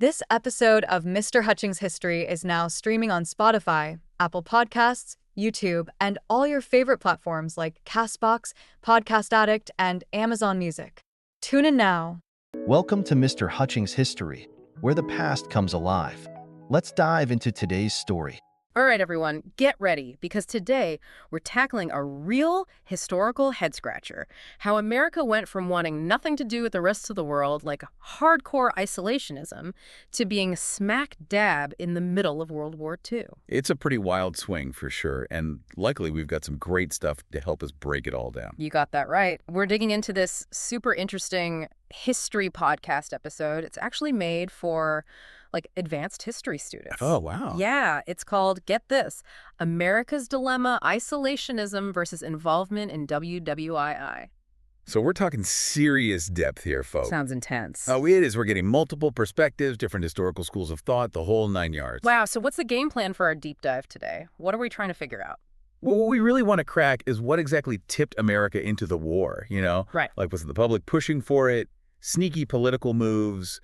This episode of Mr. Hutchings History is now streaming on Spotify, Apple Podcasts, YouTube, and all your favorite platforms like Castbox, Podcast Addict, and Amazon Music. Tune in now. Welcome to Mr. Hutchings History, where the past comes alive. Let's dive into today's story. All right, everyone, get ready, because today we're tackling a real historical head-scratcher. How America went from wanting nothing to do with the rest of the world, like hardcore isolationism, to being smack dab in the middle of World War II. It's a pretty wild swing, for sure, and luckily we've got some great stuff to help us break it all down. You got that right. We're digging into this super interesting history podcast episode. It's actually made for advanced history students. Oh, wow. Yeah, it's called, get this, America's Dilemma, Isolationism versus Involvement in WWII. So we're talking serious depth here, folks. Sounds intense. Oh, it is. We're getting multiple perspectives, different historical schools of thought, the whole 9 yards. Wow, so what's the game plan for our deep dive today? What are we trying to figure out? Well, what we really want to crack is what exactly tipped America into the war, you know? Right. Like, was it the public pushing for it, sneaky political moves,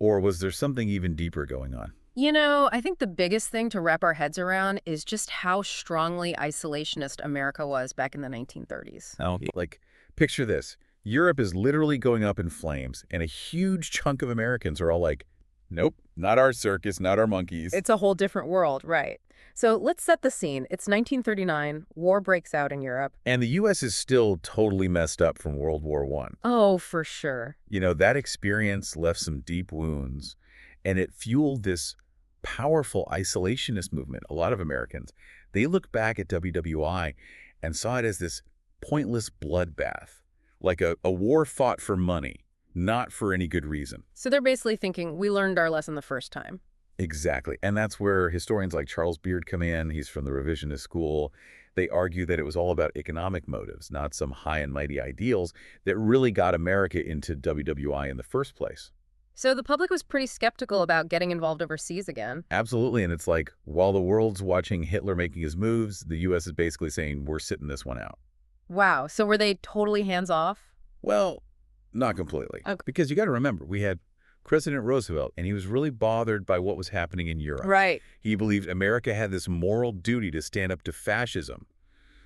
or was there something even deeper going on? You know, I think the biggest thing to wrap our heads around is just how strongly isolationist America was back in the 1930s. Oh, like, picture this. Europe is literally going up in flames, and a huge chunk of Americans are all like, nope, not our circus, not our monkeys. It's a whole different world, right? So let's set the scene. It's 1939, war breaks out in Europe. And the U.S. is still totally messed up from World War I. Oh, for sure. You know, that experience left some deep wounds, and it fueled this powerful isolationist movement. A lot of Americans, they look back at WWI and saw it as this pointless bloodbath, like a war fought for money, not for any good reason. So they're basically thinking, we learned our lesson the first time. Exactly. And that's where historians like Charles Beard come in. He's from the Revisionist school. They argue that it was all about economic motives, not some high and mighty ideals that really got America into WWI in the first place. So the public was pretty skeptical about getting involved overseas again. Absolutely. And it's like, while the world's watching Hitler making his moves, the U.S. is basically saying, we're sitting this one out. Wow. So were they totally hands-off? Well, not completely. Okay. Because you got to remember, we had President Roosevelt, and he was really bothered by what was happening in Europe. Right. He believed America had this moral duty to stand up to fascism.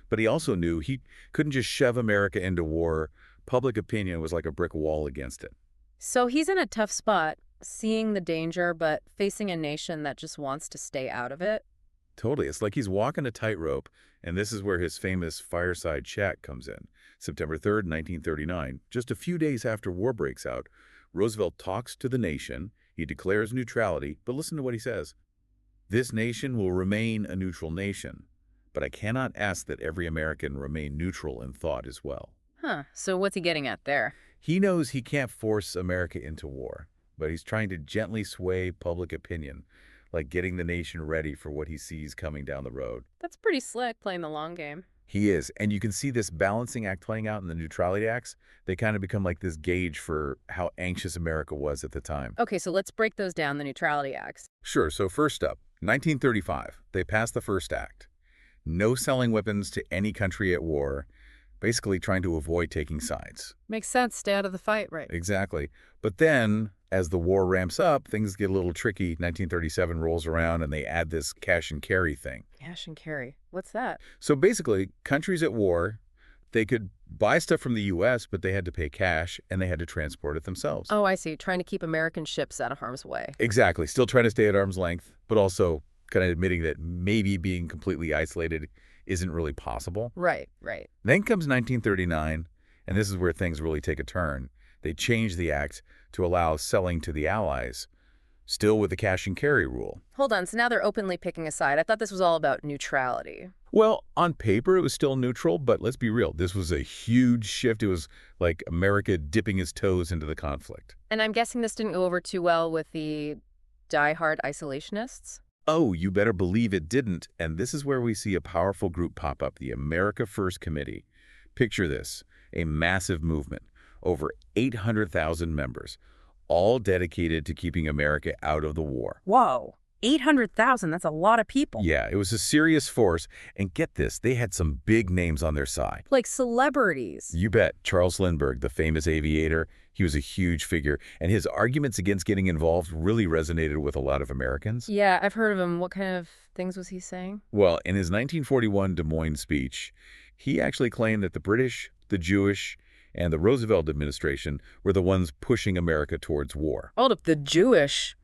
But he also knew he couldn't just shove America into war. Public opinion was like a brick wall against it. So he's in a tough spot, seeing the danger, but facing a nation that just wants to stay out of it. Totally. It's like he's walking a tightrope, and this is where his famous Fireside chat comes in. September 3rd, 1939, just a few days after war breaks out, Roosevelt talks to the nation. He declares neutrality, but listen to what he says. This nation will remain a neutral nation, but I cannot ask that every American remain neutral in thought as well. Huh. So what's he getting at there? He knows he can't force America into war, but he's trying to gently sway public opinion, like getting the nation ready for what he sees coming down the road. That's pretty slick, playing the long game. He is, and you can see this balancing act playing out in the Neutrality Acts. They kind of become like this gauge for how anxious America was at the time. Okay, so let's break those down, the Neutrality Acts. Sure, so first up, 1935, they passed the first act. No selling weapons to any country at war, basically trying to avoid taking sides. Makes sense, stay out of the fight, right? Exactly. But then, as the war ramps up, things get a little tricky. 1937 rolls around and they add this cash and carry thing. Cash and carry. What's that? So basically, countries at war, they could buy stuff from the U.S., but they had to pay cash and they had to transport it themselves. Oh, I see. Trying to keep American ships out of harm's way. Exactly. Still trying to stay at arm's length, but also kind of admitting that maybe being completely isolated isn't really possible. Right, right. Then comes 1939, and this is where things really take a turn. They change the act to allow selling to the Allies, still with the cash and carry rule. Hold on, so now they're openly picking a side. I thought this was all about neutrality. Well, on paper, it was still neutral, but let's be real. This was a huge shift. It was like America dipping its toes into the conflict. And I'm guessing this didn't go over too well with the diehard isolationists? Oh, you better believe it didn't. And this is where we see a powerful group pop up, the America First Committee. Picture this, a massive movement, over 800,000 members, all dedicated to keeping America out of the war. Whoa, 800,000, that's a lot of people. Yeah, it was a serious force. And get this, they had some big names on their side. Like celebrities. You bet. Charles Lindbergh, the famous aviator, He was a huge figure, and his arguments against getting involved really resonated with a lot of Americans. Yeah, I've heard of him. What kind of things was he saying? Well, in his 1941 Des Moines speech, he actually claimed that the British, the Jewish, and the Roosevelt administration were the ones pushing America towards war. Hold up, the Jewish.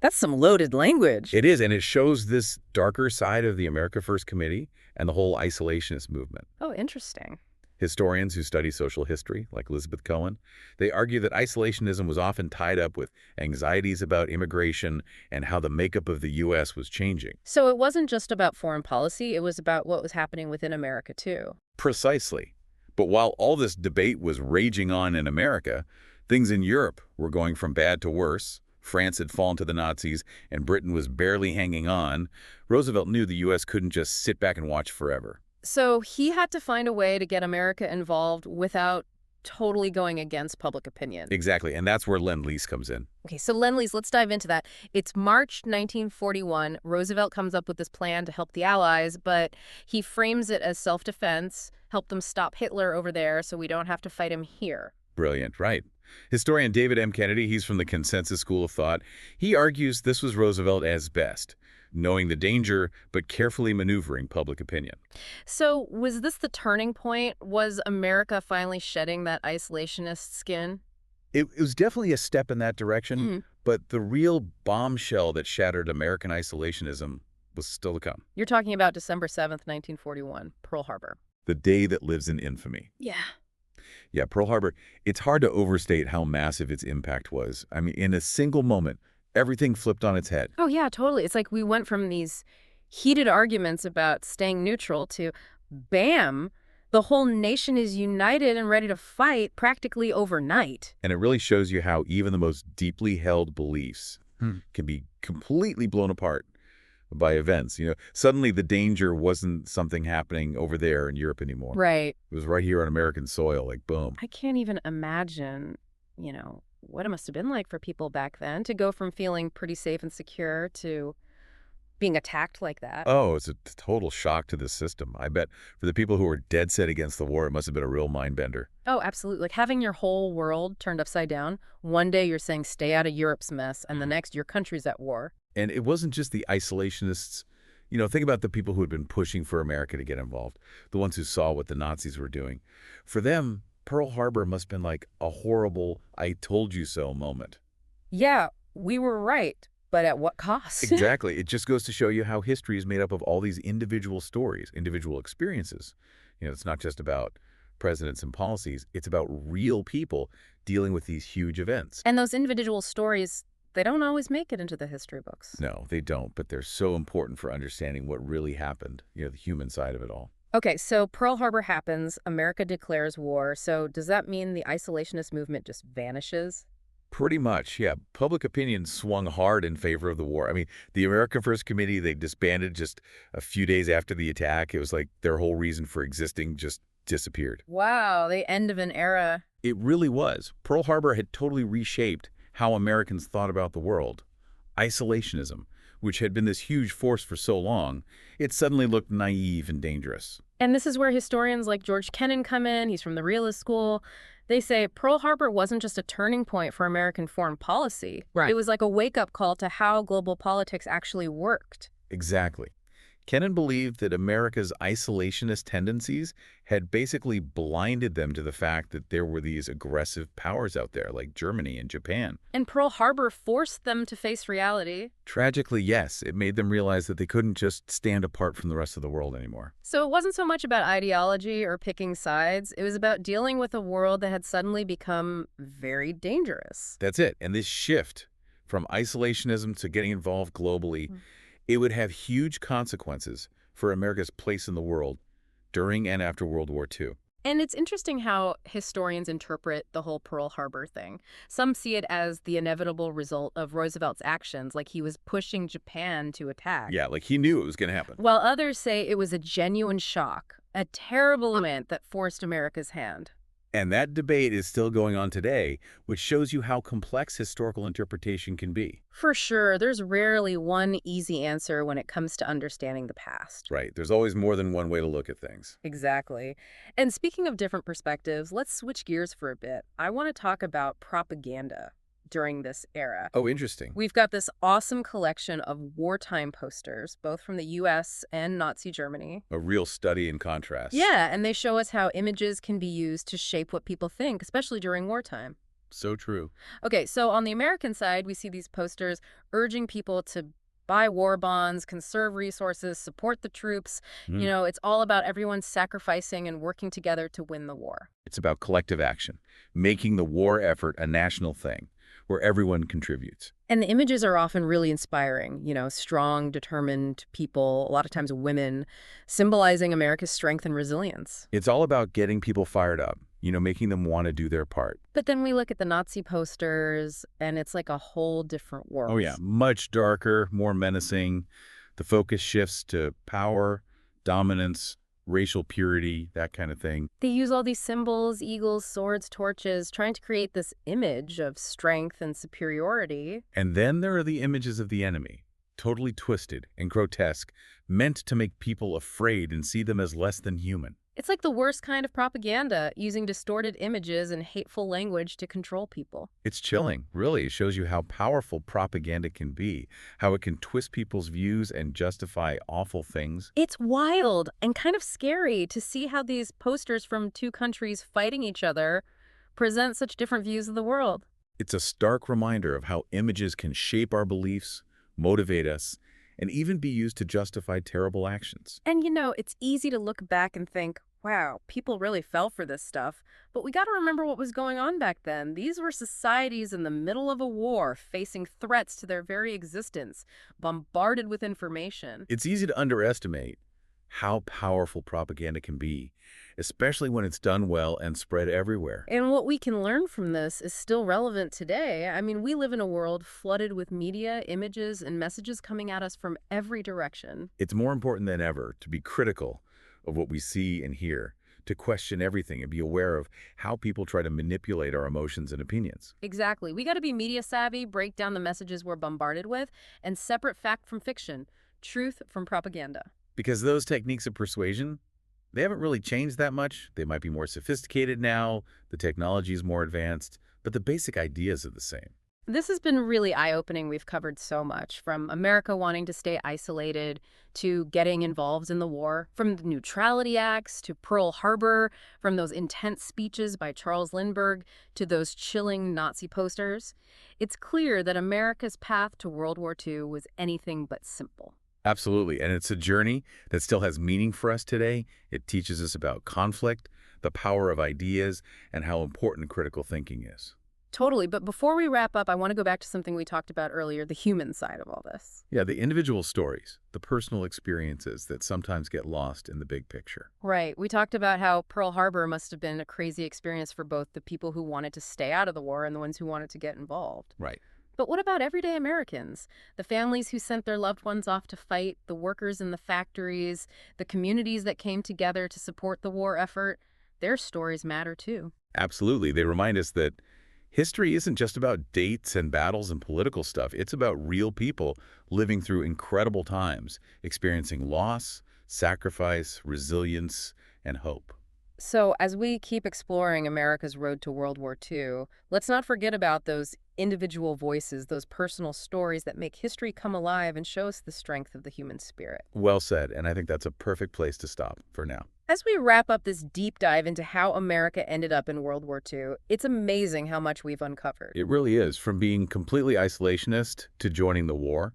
That's some loaded language. It is, and it shows this darker side of the America First Committee and the whole isolationist movement. Oh, interesting. Historians who study social history, like Elizabeth Cohen, they argue that isolationism was often tied up with anxieties about immigration and how the makeup of the U.S. was changing. So it wasn't just about foreign policy, it was about what was happening within America, too. Precisely. But while all this debate was raging on in America, things in Europe were going from bad to worse. France had fallen to the Nazis, and Britain was barely hanging on. Roosevelt knew the U.S. couldn't just sit back and watch forever. So he had to find a way to get America involved without totally going against public opinion. Exactly, and that's where Lend-Lease comes in. Okay, so Lend-Lease, let's dive into that. It's March 1941. Roosevelt comes up with this plan to help the Allies, but he frames it as self-defense, help them stop Hitler over there so we don't have to fight him here. Brilliant, right. Historian David M. Kennedy, he's from the Consensus School of Thought, he argues this was Roosevelt as best, knowing the danger but carefully maneuvering public opinion. So was this the turning point? Was America finally shedding that isolationist skin? It was definitely a step in that direction, but the real bombshell that shattered American isolationism was still to come. You're talking about December 7th, 1941, Pearl Harbor. The day that lives in infamy. Yeah. Yeah, Pearl Harbor, it's hard to overstate how massive its impact was. I mean, in a single moment, everything flipped on its head. Oh, yeah, totally. It's like we went from these heated arguments about staying neutral to, bam, the whole nation is united and ready to fight practically overnight. And it really shows you how even the most deeply held beliefs can be completely blown apart by events. You know, suddenly the danger wasn't something happening over there in Europe anymore. Right. It was right here on American soil, like boom. I can't even imagine, what it must have been like for people back then to go from feeling pretty safe and secure to being attacked like that. Oh, it's a total shock to the system. I bet for the people who were dead set against the war, it must have been a real mind bender. Oh, absolutely. Like having your whole world turned upside down. One day you're saying stay out of Europe's mess, and the next your country's at war. And it wasn't just the isolationists. You know, think about the people who had been pushing for America to get involved, the ones who saw what the Nazis were doing. For them, Pearl Harbor must have been like a horrible I told you so moment. Yeah, we were right, but at what cost? Exactly. It just goes to show you how history is made up of all these individual stories, individual experiences. You know, it's not just about presidents and policies. It's about real people dealing with these huge events. And those individual stories, they don't always make it into the history books. No, they don't, but they're so important for understanding what really happened, the human side of it all. Okay, so Pearl Harbor happens, America declares war. So does that mean the isolationist movement just vanishes? Pretty much, yeah. Public opinion swung hard in favor of the war. I mean, the America First Committee, they disbanded just a few days after the attack. It was like their whole reason for existing just disappeared. Wow, the end of an era. It really was. Pearl Harbor had totally reshaped how Americans thought about the world. Isolationism, which had been this huge force for so long, it suddenly looked naive and dangerous. And this is where historians like George Kennan come in. He's from the Realist school. They say Pearl Harbor wasn't just a turning point for American foreign policy. Right. It was like a wake-up call to how global politics actually worked. Exactly. Kennan believed that America's isolationist tendencies had basically blinded them to the fact that there were these aggressive powers out there, like Germany and Japan. And Pearl Harbor forced them to face reality. Tragically, yes, it made them realize that they couldn't just stand apart from the rest of the world anymore. So it wasn't so much about ideology or picking sides. It was about dealing with a world that had suddenly become very dangerous. That's it. And this shift from isolationism to getting involved globally, it would have huge consequences for America's place in the world during and after World War II. And it's interesting how historians interpret the whole Pearl Harbor thing. Some see it as the inevitable result of Roosevelt's actions, like he was pushing Japan to attack. Yeah, like he knew it was going to happen. While others say it was a genuine shock, a terrible event that forced America's hand. And that debate is still going on today, which shows you how complex historical interpretation can be. For sure, there's rarely one easy answer when it comes to understanding the past. Right. There's always more than one way to look at things. Exactly. And speaking of different perspectives, let's switch gears for a bit. I want to talk about propaganda during this era. Oh, interesting. We've got this awesome collection of wartime posters, both from the US and Nazi Germany. A real study in contrast. Yeah, and they show us how images can be used to shape what people think, especially during wartime. So true. Okay, so on the American side, we see these posters urging people to buy war bonds, conserve resources, support the troops. Mm. It's all about everyone sacrificing and working together to win the war. It's about collective action, making the war effort a national thing, where everyone contributes. And the images are often really inspiring, strong, determined people, a lot of times women, symbolizing America's strength and resilience. It's all about getting people fired up, making them want to do their part. But then we look at the Nazi posters, and it's like a whole different world. Oh, yeah. Much darker, more menacing. The focus shifts to power, dominance, racial purity, that kind of thing. They use all these symbols, eagles, swords, torches, trying to create this image of strength and superiority. And then there are the images of the enemy, totally twisted and grotesque, meant to make people afraid and see them as less than human. It's like the worst kind of propaganda, using distorted images and hateful language to control people. It's chilling, really. It shows you how powerful propaganda can be, how it can twist people's views and justify awful things. It's wild and kind of scary to see how these posters from two countries fighting each other present such different views of the world. It's a stark reminder of how images can shape our beliefs, motivate us, and even be used to justify terrible actions. And it's easy to look back and think, wow, people really fell for this stuff. But we got to remember what was going on back then. These were societies in the middle of a war, facing threats to their very existence, bombarded with information. It's easy to underestimate how powerful propaganda can be, especially when it's done well and spread everywhere. And what we can learn from this is still relevant today. I mean, we live in a world flooded with media, images, and messages coming at us from every direction. It's more important than ever to be critical of what we see and hear, to question everything and be aware of how people try to manipulate our emotions and opinions. Exactly. We got to be media savvy, break down the messages we're bombarded with, and separate fact from fiction, truth from propaganda. Because those techniques of persuasion, they haven't really changed that much. They might be more sophisticated now, the technology is more advanced, but the basic ideas are the same. This has been really eye-opening. We've covered so much, from America wanting to stay isolated to getting involved in the war, from the Neutrality Acts to Pearl Harbor, from those intense speeches by Charles Lindbergh to those chilling Nazi posters. It's clear that America's path to World War II was anything but simple. Absolutely, and it's a journey that still has meaning for us today. It teaches us about conflict, the power of ideas, and how important critical thinking is. Totally, but before we wrap up, I want to go back to something we talked about earlier, the human side of all this. Yeah, the individual stories, the personal experiences that sometimes get lost in the big picture. Right. We talked about how Pearl Harbor must have been a crazy experience for both the people who wanted to stay out of the war and the ones who wanted to get involved. Right. But what about everyday Americans? The families who sent their loved ones off to fight, the workers in the factories, the communities that came together to support the war effort, their stories matter too. Absolutely. They remind us that history isn't just about dates and battles and political stuff. It's about real people living through incredible times, experiencing loss, sacrifice, resilience, and hope. So as we keep exploring America's road to World War II, let's not forget about those individual voices, those personal stories that make history come alive and show us the strength of the human spirit. Well said, and I think that's a perfect place to stop for now. As we wrap up this deep dive into how America ended up in World War II, it's amazing how much we've uncovered. It really is, from being completely isolationist to joining the war,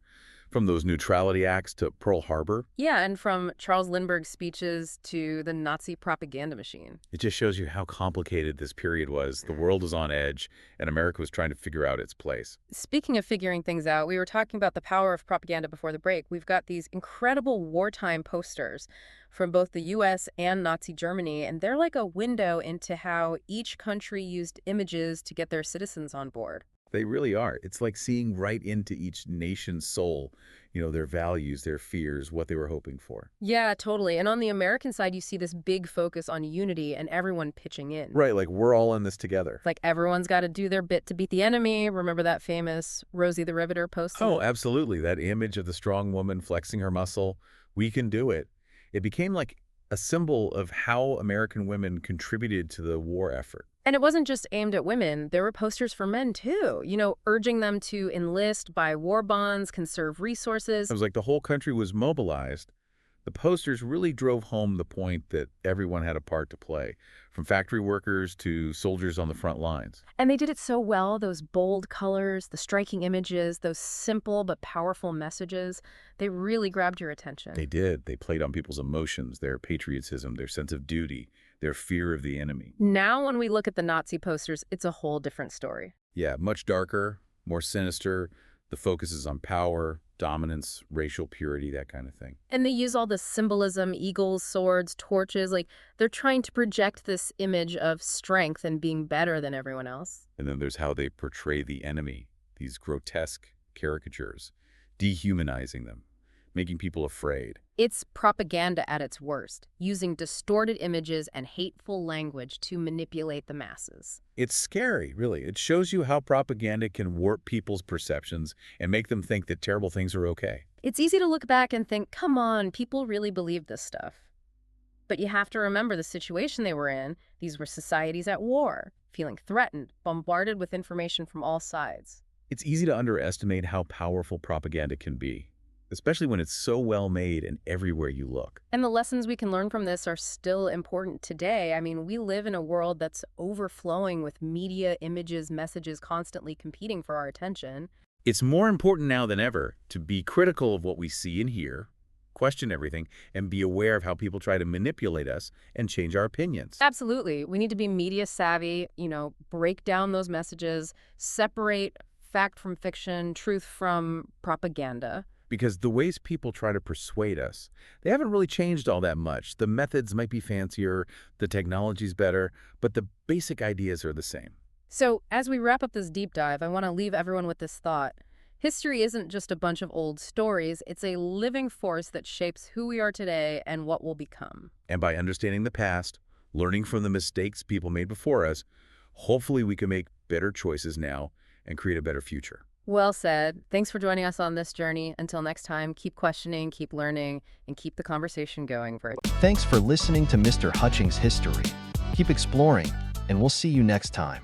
from those Neutrality Acts to Pearl Harbor. Yeah, and from Charles Lindbergh's speeches to the Nazi propaganda machine. It just shows you how complicated this period was. The world was on edge, and America was trying to figure out its place. Speaking of figuring things out, we were talking about the power of propaganda before the break. We've got these incredible wartime posters from both the U.S. and Nazi Germany, and they're like a window into how each country used images to get their citizens on board. They really are. It's like seeing right into each nation's soul, their values, their fears, what they were hoping for. Yeah, totally. And on the American side, you see this big focus on unity and everyone pitching in. Right, like we're all in this together. Like everyone's got to do their bit to beat the enemy. Remember that famous Rosie the Riveter post? Oh, absolutely. That image of the strong woman flexing her muscle. We can do it. It became like a symbol of how American women contributed to the war effort. And it wasn't just aimed at women. There were posters for men, too, urging them to enlist, buy war bonds, conserve resources. It was like the whole country was mobilized. The posters really drove home the point that everyone had a part to play, from factory workers to soldiers on the front lines. And they did it so well, those bold colors, the striking images, those simple but powerful messages, they really grabbed your attention. They did. They played on people's emotions, their patriotism, their sense of duty, their fear of the enemy. Now, when we look at the Nazi posters, it's a whole different story. Yeah, much darker, more sinister. The focus is on power, dominance, racial purity, that kind of thing. And they use all this symbolism, eagles, swords, torches, like they're trying to project this image of strength and being better than everyone else. And then there's how they portray the enemy, these grotesque caricatures, dehumanizing them, making people afraid. It's propaganda at its worst, using distorted images and hateful language to manipulate the masses. It's scary, really. It shows you how propaganda can warp people's perceptions and make them think that terrible things are okay. It's easy to look back and think, come on, people really believe this stuff. But you have to remember the situation they were in. These were societies at war, feeling threatened, bombarded with information from all sides. It's easy to underestimate how powerful propaganda can be, especially when it's so well made and everywhere you look. And the lessons we can learn from this are still important today. I mean, we live in a world that's overflowing with media, images, messages constantly competing for our attention. It's more important now than ever to be critical of what we see and hear, question everything, and be aware of how people try to manipulate us and change our opinions. Absolutely. We need to be media savvy, break down those messages, separate fact from fiction, truth from propaganda. Because the ways people try to persuade us, they haven't really changed all that much. The methods might be fancier, the technology's better, but the basic ideas are the same. So as we wrap up this deep dive, I want to leave everyone with this thought. History isn't just a bunch of old stories. It's a living force that shapes who we are today and what we'll become. And by understanding the past, learning from the mistakes people made before us, hopefully we can make better choices now and create a better future. Well said. Thanks for joining us on this journey. Until next time, keep questioning, keep learning, and keep the conversation going. Thanks for listening to Mr. Hutchings History. Keep exploring, and we'll see you next time.